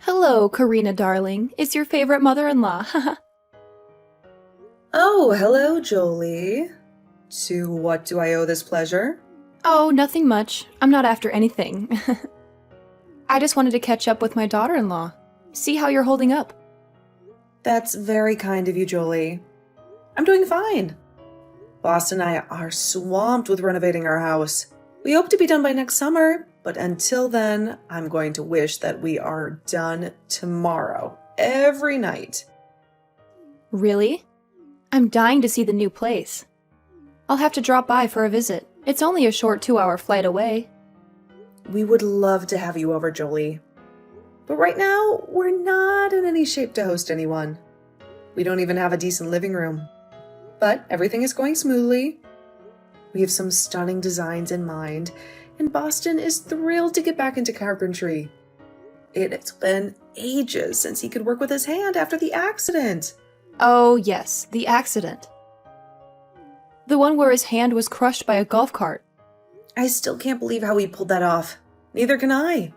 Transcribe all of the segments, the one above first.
Hello, Karina darling. It's your favorite mother-in-law. Oh, hello, Jolie. To what do I owe this pleasure? Oh, nothing much. I'm not after anything. I just wanted to catch up with my daughter-in-law. See how you're holding up. That's very kind of you, Jolie. I'm doing fine. Boss and I are swamped with renovating our house. We hope to be done by next summer, but until then, I'm going to wish that we are done tomorrow, every night. Really? I'm dying to see the new place. I'll have to drop by for a visit. It's only a short 2-hour flight away. We would love to have you over, Jolie. But right now, we're not in any shape to host anyone. We don't even have a decent living room. But everything is going smoothly. We have some stunning designs in mind, and Boston is thrilled to get back into carpentry. It's been ages since he could work with his hand after the accident. Oh, yes, the accident. The one where his hand was crushed by a golf cart. I still can't believe how he pulled that off. Neither can I.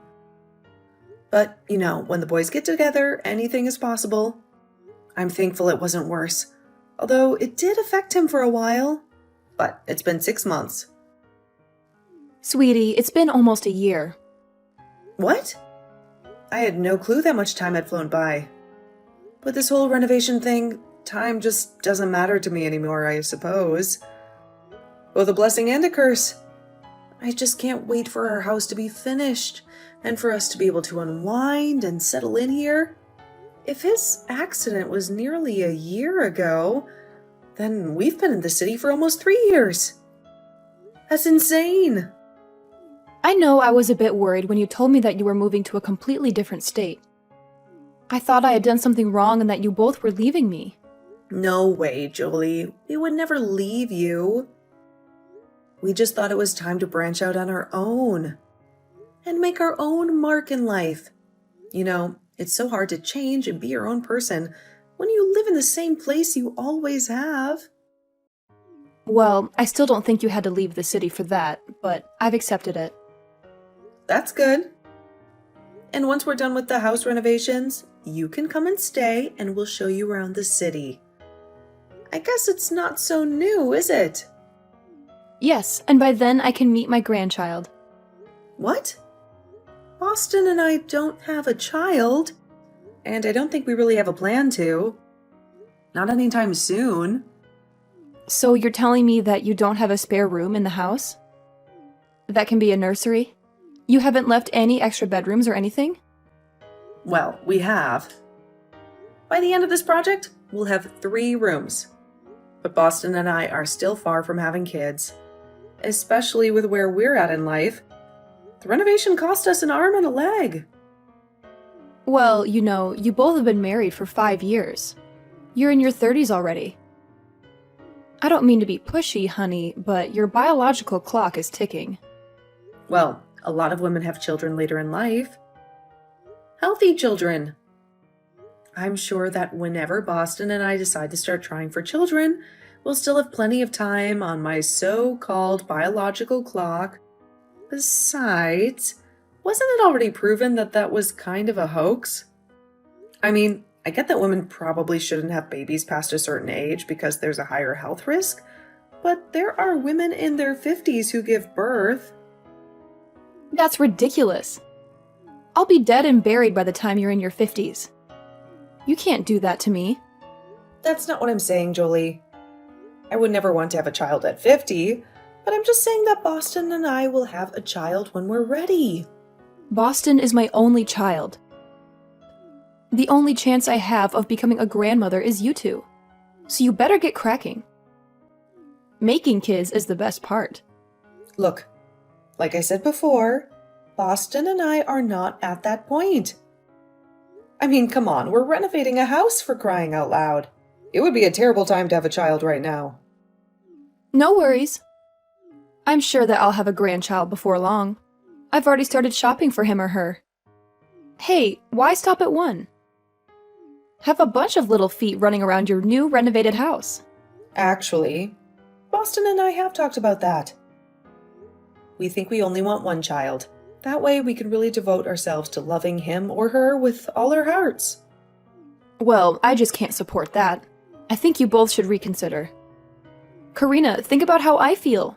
But, when the boys get together, anything is possible. I'm thankful it wasn't worse, although it did affect him for a while. But it's been 6 months. Sweetie, it's been almost a year. What? I had no clue that much time had flown by. With this whole renovation thing, time just doesn't matter to me anymore, I suppose. Both a blessing and a curse. I just can't wait for our house to be finished and for us to be able to unwind and settle in here. If his accident was nearly a year ago, then we've been in the city for almost 3 years. That's insane. I know I was a bit worried when you told me that you were moving to a completely different state. I thought I had done something wrong and that you both were leaving me. No way, Jolie. We would never leave you. We just thought it was time to branch out on our own and make our own mark in life. It's so hard to change and be your own person when you live in the same place you always have. Well, I still don't think you had to leave the city for that, but I've accepted it. That's good. And once we're done with the house renovations, you can come and stay and we'll show you around the city. I guess it's not so new, is it? Yes, and by then I can meet my grandchild. What? Boston and I don't have a child, and I don't think we really have a plan to. Not anytime soon. So you're telling me that you don't have a spare room in the house? That can be a nursery? You haven't left any extra bedrooms or anything? Well, we have. By the end of this project, we'll have 3 rooms. But Boston and I are still far from having kids, especially with where we're at in life. The renovation cost us an arm and a leg. Well, you both have been married for 5 years. You're in your 30s already. I don't mean to be pushy, honey, but your biological clock is ticking. Well, a lot of women have children later in life. Healthy children. I'm sure that whenever Boston and I decide to start trying for children, we'll still have plenty of time on my so-called biological clock. Besides, wasn't it already proven that that was kind of a hoax? I mean, I get that women probably shouldn't have babies past a certain age because there's a higher health risk, but there are women in their 50s who give birth. That's ridiculous. I'll be dead and buried by the time you're in your 50s. You can't do that to me. That's not what I'm saying, Jolie. I would never want to have a child at 50, but I'm just saying that Boston and I will have a child when we're ready. Boston is my only child. The only chance I have of becoming a grandmother is you two. So you better get cracking. Making kids is the best part. Look, like I said before, Boston and I are not at that point. I mean, come on, we're renovating a house for crying out loud. It would be a terrible time to have a child right now. No worries. I'm sure that I'll have a grandchild before long. I've already started shopping for him or her. Hey, why stop at one? Have a bunch of little feet running around your new renovated house. Actually, Boston and I have talked about that. We think we only want one child, That way we can really devote ourselves to loving him or her with all our hearts. Well, I just can't support that. I think you both should reconsider. Karina, think about how I feel.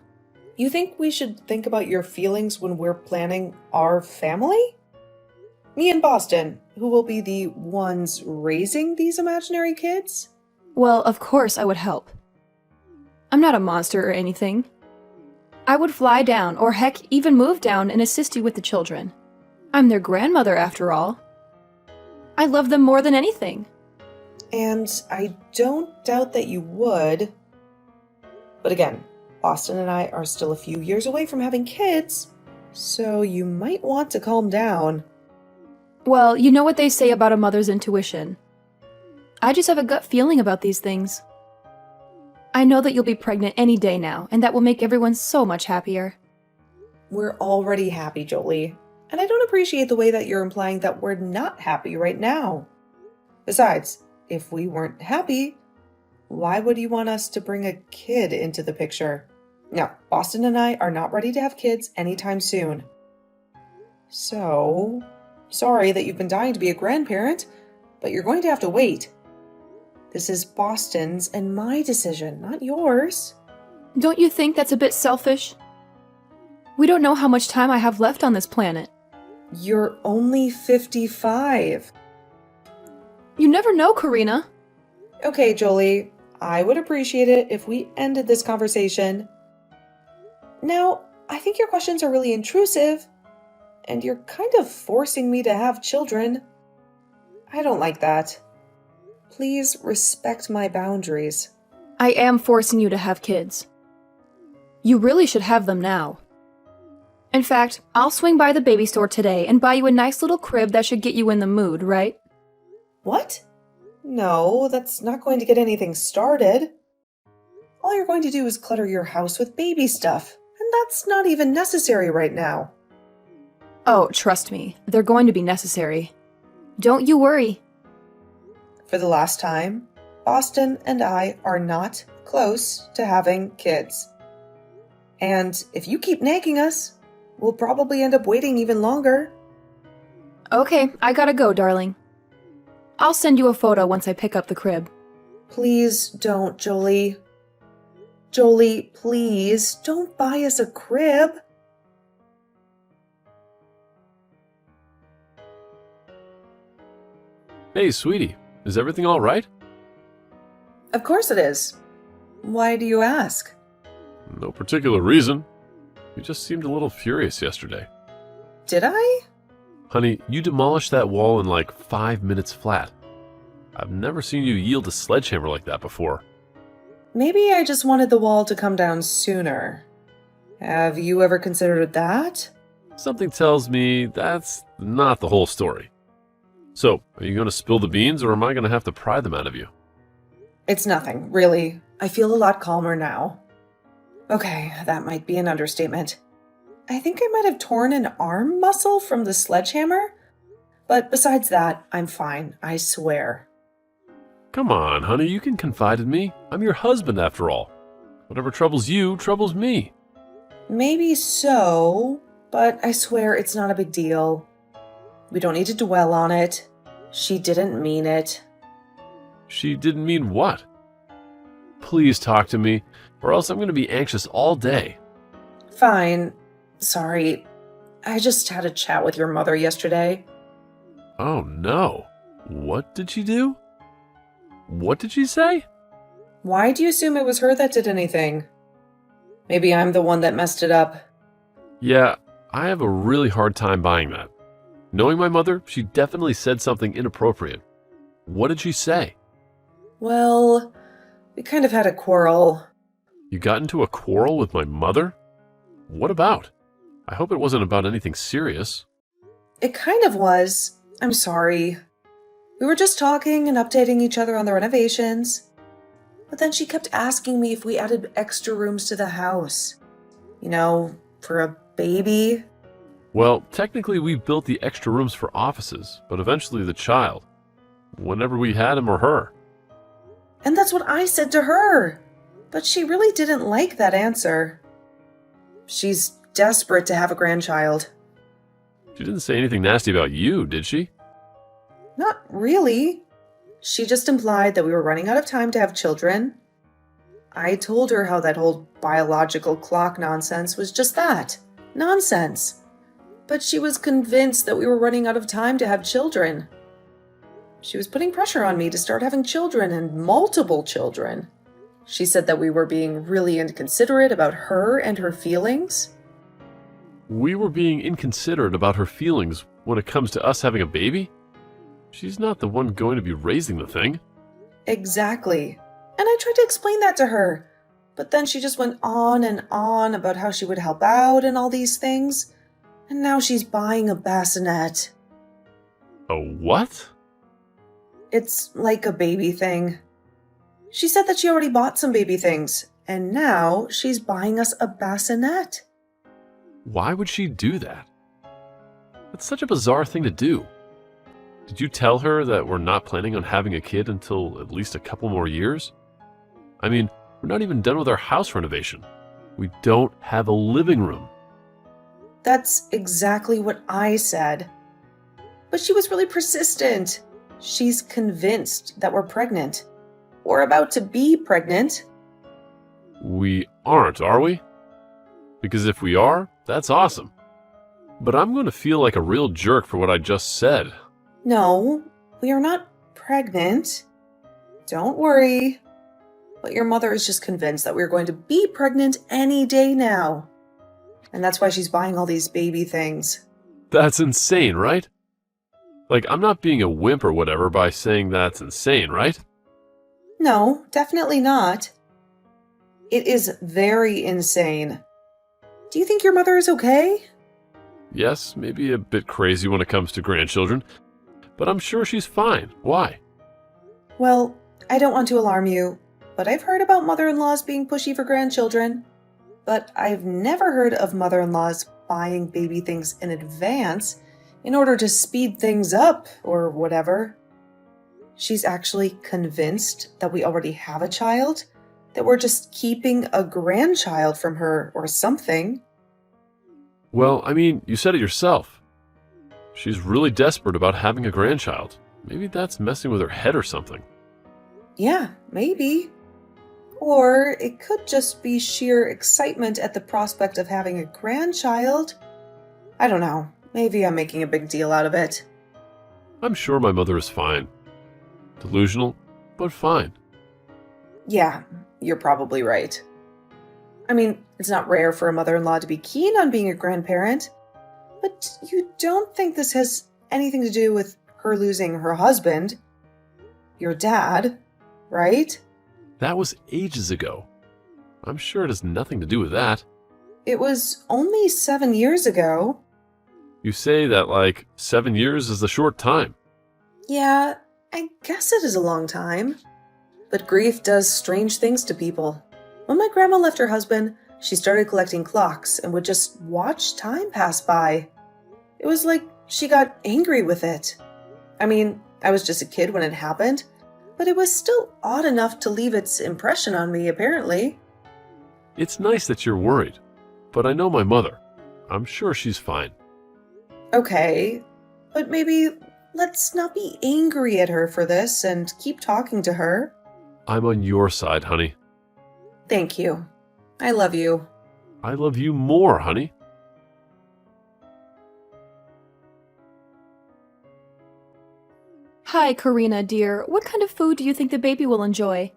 You think we should think about your feelings when we're planning our family? Me and Boston, who will be the ones raising these imaginary kids? Well, of course I would help. I'm not a monster or anything. I would fly down, or heck, even move down and assist you with the children. I'm their grandmother, after all. I love them more than anything. And I don't doubt that you would. But again, Boston and I are still a few years away from having kids, so you might want to calm down. Well, you know what they say about a mother's intuition. I just have a gut feeling about these things. I know that you'll be pregnant any day now, and that will make everyone so much happier. We're already happy, Jolie, and I don't appreciate the way that you're implying that we're not happy right now. Besides, if we weren't happy, why would you want us to bring a kid into the picture? No, Boston and I are not ready to have kids anytime soon. So, sorry that you've been dying to be a grandparent, but you're going to have to wait. This is Boston's and my decision, not yours. Don't you think that's a bit selfish? We don't know how much time I have left on this planet. You're only 55. You never know, Karina. Okay, Jolie, I would appreciate it if we ended this conversation. Now, I think your questions are really intrusive, and you're kind of forcing me to have children. I don't like that. Please respect my boundaries. I am forcing you to have kids. You really should have them now. In fact, I'll swing by the baby store today and buy you a nice little crib that should get you in the mood, right? What? No, that's not going to get anything started. All you're going to do is clutter your house with baby stuff, and that's not even necessary right now. Oh, trust me, they're going to be necessary. Don't you worry. For the last time, Boston and I are not close to having kids. And if you keep nagging us, we'll probably end up waiting even longer. Okay, I gotta go, darling. I'll send you a photo once I pick up the crib. Please don't, Jolie. Jolie, please don't buy us a crib. Hey, sweetie, is everything all right? Of course it is. Why do you ask? No particular reason. You just seemed a little furious yesterday. Did I? Honey, you demolished that wall in like 5 minutes flat. I've never seen you yield a sledgehammer like that before. Maybe I just wanted the wall to come down sooner. Have you ever considered that? Something tells me that's not the whole story. So, are you going to spill the beans, or am I going to have to pry them out of you? It's nothing, really. I feel a lot calmer now. Okay, that might be an understatement. I think I might have torn an arm muscle from the sledgehammer. But besides that, I'm fine, I swear. Come on, honey, you can confide in me. I'm your husband, after all. Whatever troubles you, troubles me. Maybe so, but I swear it's not a big deal. We don't need to dwell on it. She didn't mean it. She didn't mean what? Please talk to me, or else I'm going to be anxious all day. Fine. Sorry. I just had a chat with your mother yesterday. Oh no. What did she do? What did she say? Why do you assume it was her that did anything? Maybe I'm the one that messed it up. Yeah, I have a really hard time buying that. Knowing my mother, she definitely said something inappropriate. What did she say? Well, we kind of had a quarrel. You got into a quarrel with my mother? What about? I hope it wasn't about anything serious. It kind of was. I'm sorry. We were just talking and updating each other on the renovations. But then she kept asking me if we added extra rooms to the house. You know, for a baby. Well, technically we built the extra rooms for offices, but eventually the child. Whenever we had him or her. And that's what I said to her. But she really didn't like that answer. She's desperate to have a grandchild. She didn't say anything nasty about you, did she? Not really. She just implied that we were running out of time to have children. I told her how that whole biological clock nonsense was just that. Nonsense. But she was convinced that we were running out of time to have children. She was putting pressure on me to start having children and multiple children. She said that we were being really inconsiderate about her and her feelings. We were being inconsiderate about her feelings when it comes to us having a baby? She's not the one going to be raising the thing. Exactly. And I tried to explain that to her. But then she just went on and on about how she would help out and all these things. And now she's buying a bassinet. A what? It's like a baby thing. She said that she already bought some baby things, and now she's buying us a bassinet. Why would she do that? That's such a bizarre thing to do. Did you tell her that we're not planning on having a kid until at least a couple more years? I mean, we're not even done with our house renovation. We don't have a living room. That's exactly what I said. But she was really persistent. She's convinced that we're pregnant. Or about to be pregnant. We aren't, are we? Because if we are, that's awesome. But I'm going to feel like a real jerk for what I just said. No, we are not pregnant. Don't worry. But your mother is just convinced that we're going to be pregnant any day now. And that's why she's buying all these baby things. That's insane, right? Like, I'm not being a wimp or whatever by saying that's insane, right? No, definitely not. It is very insane. Do you think your mother is okay? Yes, maybe a bit crazy when it comes to grandchildren, but I'm sure she's fine. Why? Well, I don't want to alarm you, but I've heard about mother-in-laws being pushy for grandchildren. But I've never heard of mother-in-laws buying baby things in advance in order to speed things up or whatever. She's actually convinced that we already have a child, that we're just keeping a grandchild from her or something. Well, I mean, you said it yourself. She's really desperate about having a grandchild. Maybe that's messing with her head or something. Yeah, maybe. Or it could just be sheer excitement at the prospect of having a grandchild. I don't know. Maybe I'm making a big deal out of it. I'm sure my mother is fine. Delusional, but fine. Yeah, you're probably right. I mean, it's not rare for a mother-in-law to be keen on being a grandparent, but you don't think this has anything to do with her losing her husband, your dad, right? That was ages ago. I'm sure it has nothing to do with that. It was only 7 years ago. You say that like 7 years is a short time. Yeah, I guess it is a long time. But grief does strange things to people. When my grandma left her husband, she started collecting clocks and would just watch time pass by. It was like she got angry with it. I mean, I was just a kid when it happened, but it was still odd enough to leave its impression on me, apparently. It's nice that you're worried, but I know my mother. I'm sure she's fine. Okay, but maybe let's not be angry at her for this and keep talking to her. I'm on your side, honey. Thank you. I love you. I love you more, honey. Hi, Karina, dear. What kind of food do you think the baby will enjoy?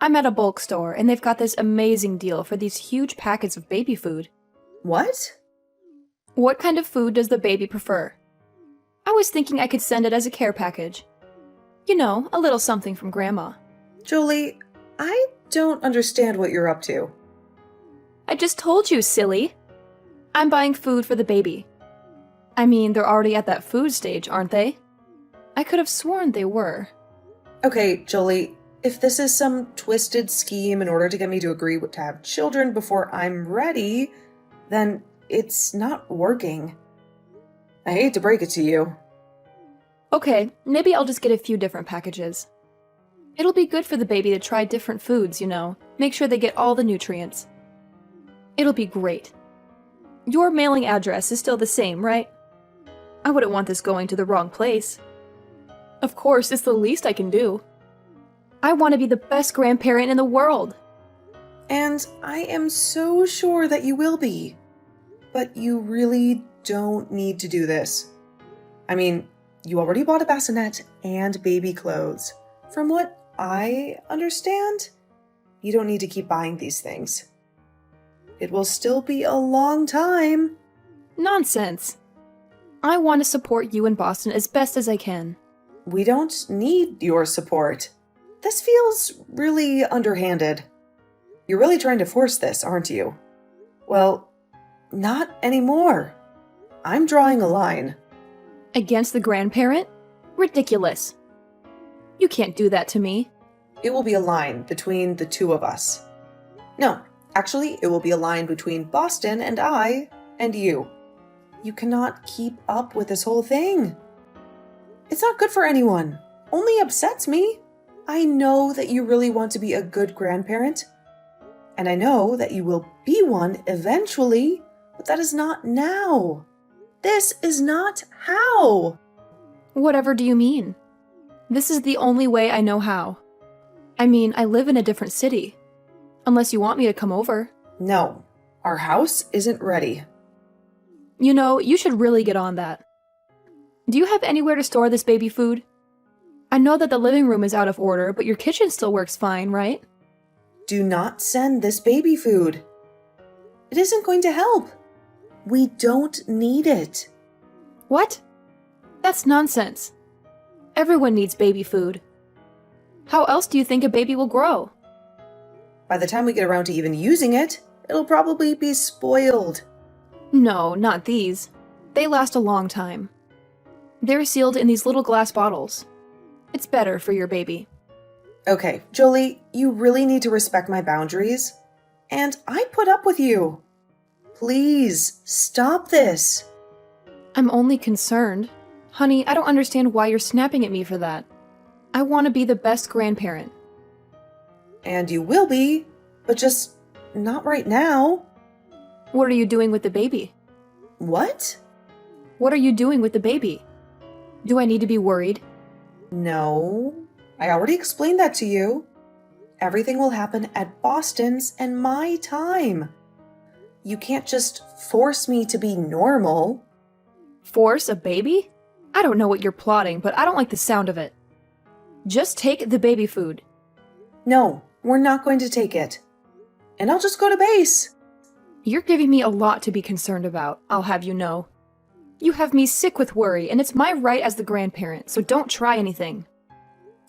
I'm at a bulk store, and they've got this amazing deal for these huge packets of baby food. What? What kind of food does the baby prefer? I was thinking I could send it as a care package. You know, a little something from Grandma. Julie, I don't understand what you're up to. I just told you, silly. I'm buying food for the baby. I mean, they're already at that food stage, aren't they? I could have sworn they were. Okay, Jolie, if this is some twisted scheme in order to get me to agree to have children before I'm ready, then it's not working. I hate to break it to you. Okay, maybe I'll just get a few different packages. It'll be good for the baby to try different foods, you know. Make sure they get all the nutrients. It'll be great. Your mailing address is still the same, right? I wouldn't want this going to the wrong place. Of course, it's the least I can do. I want to be the best grandparent in the world. And I am so sure that you will be. But you really don't need to do this. I mean, you already bought a bassinet and baby clothes. From what I understand, you don't need to keep buying these things. It will still be a long time. Nonsense. I want to support you in Boston as best as I can. We don't need your support. This feels really underhanded. You're really trying to force this, aren't you? Well, not anymore. I'm drawing a line. Against the grandparent? Ridiculous. You can't do that to me. It will be a line between the two of us. No, actually, it will be a line between Boston and I and you. You cannot keep up with this whole thing. It's not good for anyone. Only upsets me. I know that you really want to be a good grandparent. And I know that you will be one eventually, but that is not now. This is not how. Whatever do you mean? This is the only way I know how. I mean, I live in a different city. Unless you want me to come over. No, our house isn't ready. You know, you should really get on that. Do you have anywhere to store this baby food? I know that the living room is out of order, but your kitchen still works fine, right? Do not send this baby food. It isn't going to help. We don't need it. What? That's nonsense. Everyone needs baby food. How else do you think a baby will grow? By the time we get around to even using it, it'll probably be spoiled. No, not these. They last a long time. They're sealed in these little glass bottles. It's better for your baby. Okay, Jolie, you really need to respect my boundaries. And I put up with you. Please, stop this. I'm only concerned. Honey, I don't understand why you're snapping at me for that. I want to be the best grandparent. And you will be, but just not right now. What are you doing with the baby? What? What are you doing with the baby? Do I need to be worried? No, I already explained that to you. Everything will happen at Boston's and my time. You can't just force me to be normal. Force a baby? I don't know what you're plotting, but I don't like the sound of it. Just take the baby food. No, we're not going to take it. And I'll just go to base. You're giving me a lot to be concerned about, I'll have you know. You have me sick with worry, and it's my right as the grandparent, so don't try anything.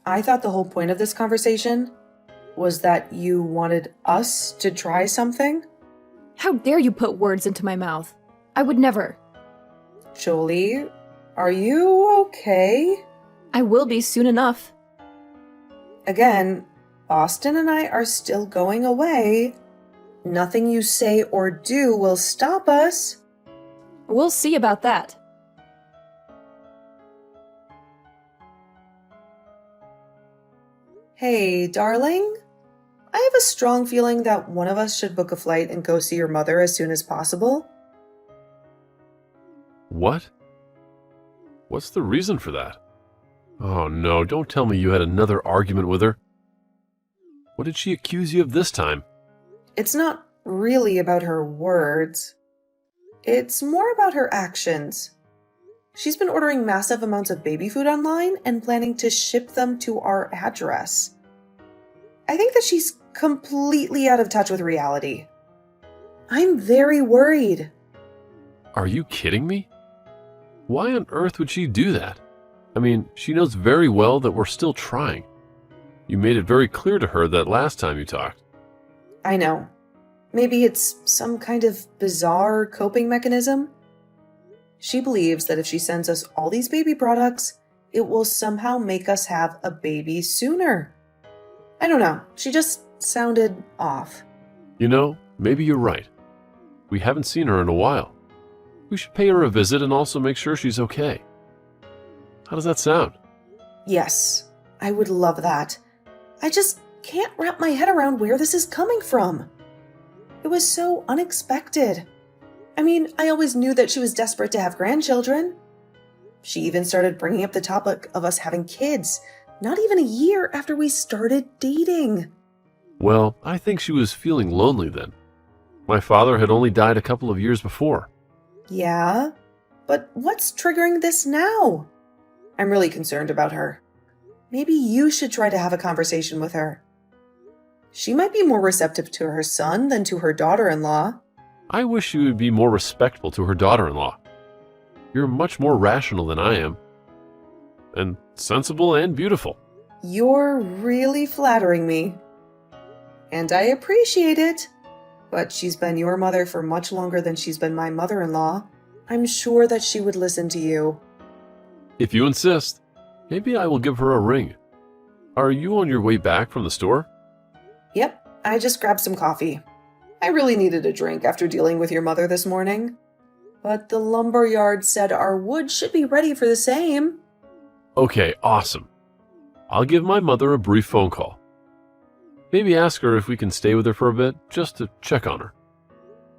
I thought the whole point of this conversation was that you wanted us to try something. How dare you put words into my mouth? I would never. Jolie, are you okay? I will be soon enough. Again, Boston and I are still going away. Nothing you say or do will stop us. We'll see about that. Hey, darling. I have a strong feeling that one of us should book a flight and go see your mother as soon as possible. What? What's the reason for that? Oh no, don't tell me you had another argument with her. What did she accuse you of this time? It's not really about her words. It's more about her actions. She's been ordering massive amounts of baby food online and planning to ship them to our address. I think that she's completely out of touch with reality. I'm very worried. Are you kidding me? Why on earth would she do that? I mean, she knows very well that we're still trying. You made it very clear to her that last time you talked. I know. Maybe it's some kind of bizarre coping mechanism. She believes that if she sends us all these baby products, it will somehow make us have a baby sooner. I don't know. She just sounded off. You know, maybe you're right. We haven't seen her in a while. We should pay her a visit and also make sure she's okay. How does that sound? Yes, I would love that. I just can't wrap my head around where this is coming from. It was so unexpected. I mean, I always knew that she was desperate to have grandchildren. She even started bringing up the topic of us having kids, not even a year after we started dating. Well, I think she was feeling lonely then. My father had only died a couple of years before. Yeah, but what's triggering this now? I'm really concerned about her. Maybe you should try to have a conversation with her. She might be more receptive to her son than to her daughter-in-law. I wish she would be more respectful to her daughter-in-law. You're much more rational than I am. And sensible and beautiful. You're really flattering me. And I appreciate it. But she's been your mother for much longer than she's been my mother-in-law. I'm sure that she would listen to you. If you insist, maybe I will give her a ring. Are you on your way back from the store? Yep, I just grabbed some coffee. I really needed a drink after dealing with your mother this morning. But the lumber yard said our wood should be ready for the same. Okay, awesome. I'll give my mother a brief phone call. Maybe ask her if we can stay with her for a bit, just to check on her.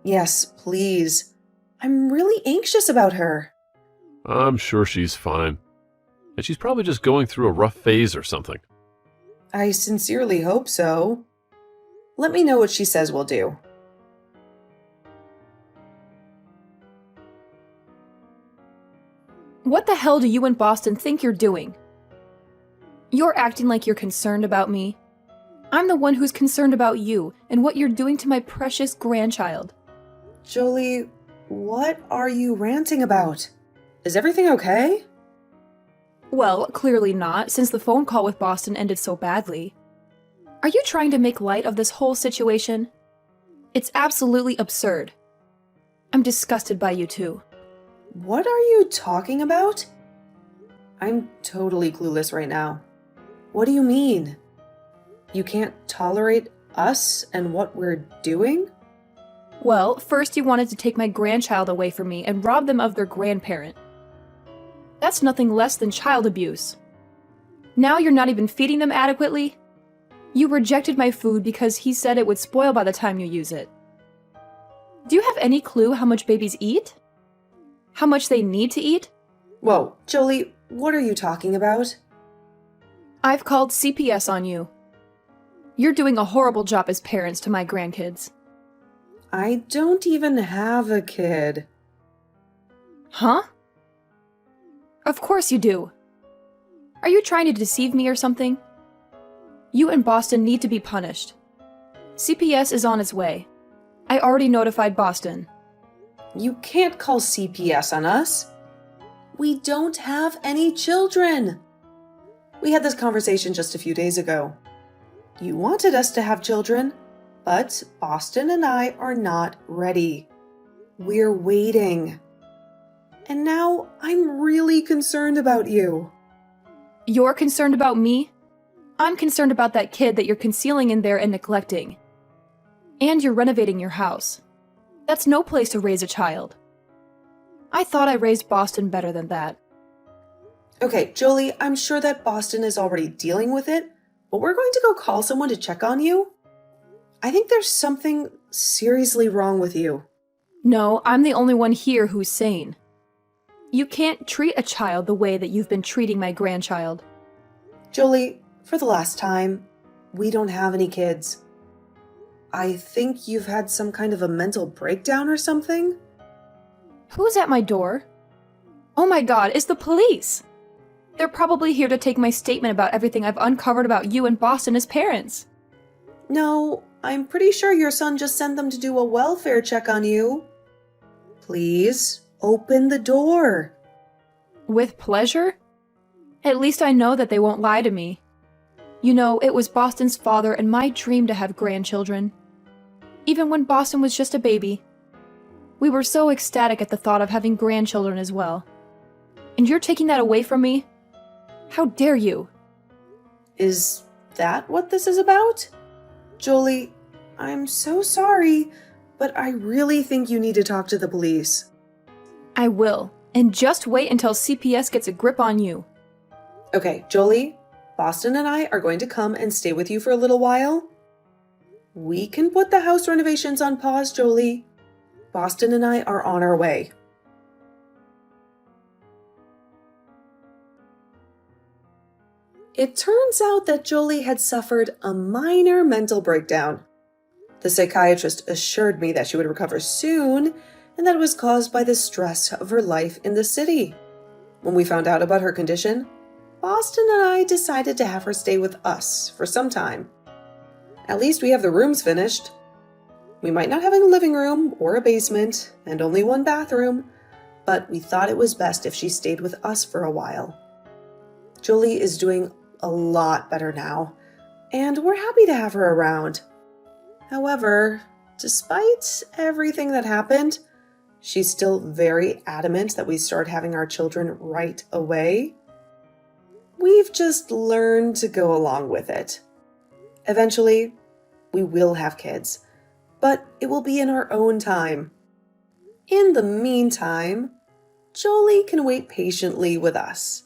Yes, please. I'm really anxious about her. I'm sure she's fine. And she's probably just going through a rough phase or something. I sincerely hope so. Let me know what she says we'll do. What the hell do you and Boston think you're doing? You're acting like you're concerned about me. I'm the one who's concerned about you and what you're doing to my precious grandchild. Jolie, what are you ranting about? Is everything okay? Well, clearly not, since the phone call with Boston ended so badly. Are you trying to make light of this whole situation? It's absolutely absurd. I'm disgusted by you two. What are you talking about? I'm totally clueless right now. What do you mean? You can't tolerate us and what we're doing? Well, first you wanted to take my grandchild away from me and rob them of their grandparent. That's nothing less than child abuse. Now you're not even feeding them adequately? You rejected my food because he said it would spoil by the time you use it. Do you have any clue how much babies eat? How much they need to eat? Whoa, Jolie, what are you talking about? I've called CPS on you. You're doing a horrible job as parents to my grandkids. I don't even have a kid. Huh? Of course you do. Are you trying to deceive me or something? You and Boston need to be punished. CPS is on its way. I already notified Boston. You can't call CPS on us. We don't have any children. We had this conversation just a few days ago. You wanted us to have children, but Boston and I are not ready. We're waiting. And now I'm really concerned about you. You're concerned about me? I'm concerned about that kid that you're concealing in there and neglecting. And you're renovating your house. That's no place to raise a child. I thought I raised Boston better than that. Okay, Jolie, I'm sure that Boston is already dealing with it, but we're going to go call someone to check on you. I think there's something seriously wrong with you. No, I'm the only one here who's sane. You can't treat a child the way that you've been treating my grandchild. Jolie, for the last time, we don't have any kids. I think you've had some kind of a mental breakdown or something? Who's at my door? Oh my god, it's the police! They're probably here to take my statement about everything I've uncovered about you and Boston as parents. No, I'm pretty sure your son just sent them to do a welfare check on you. Please, open the door. With pleasure? At least I know that they won't lie to me. You know, it was Boston's father and my dream to have grandchildren. Even when Boston was just a baby. We were so ecstatic at the thought of having grandchildren as well. And you're taking that away from me? How dare you? Is that what this is about? Jolie, I'm so sorry, but I really think you need to talk to the police. I will. And just wait until CPS gets a grip on you. Okay, Jolie, Boston and I are going to come and stay with you for a little while. We can put the house renovations on pause, Jolie. Boston and I are on our way. It turns out that Jolie had suffered a minor mental breakdown. The psychiatrist assured me that she would recover soon and that it was caused by the stress of her life in the city. When we found out about her condition, Boston and I decided to have her stay with us for some time. At least we have the rooms finished. We might not have a living room or a basement and only one bathroom, but we thought it was best if she stayed with us for a while. Jolie is doing a lot better now, and we're happy to have her around. However, despite everything that happened, she's still very adamant that we start having our children right away. We've just learned to go along with it. Eventually, we will have kids, but it will be in our own time. In the meantime, Jolie can wait patiently with us.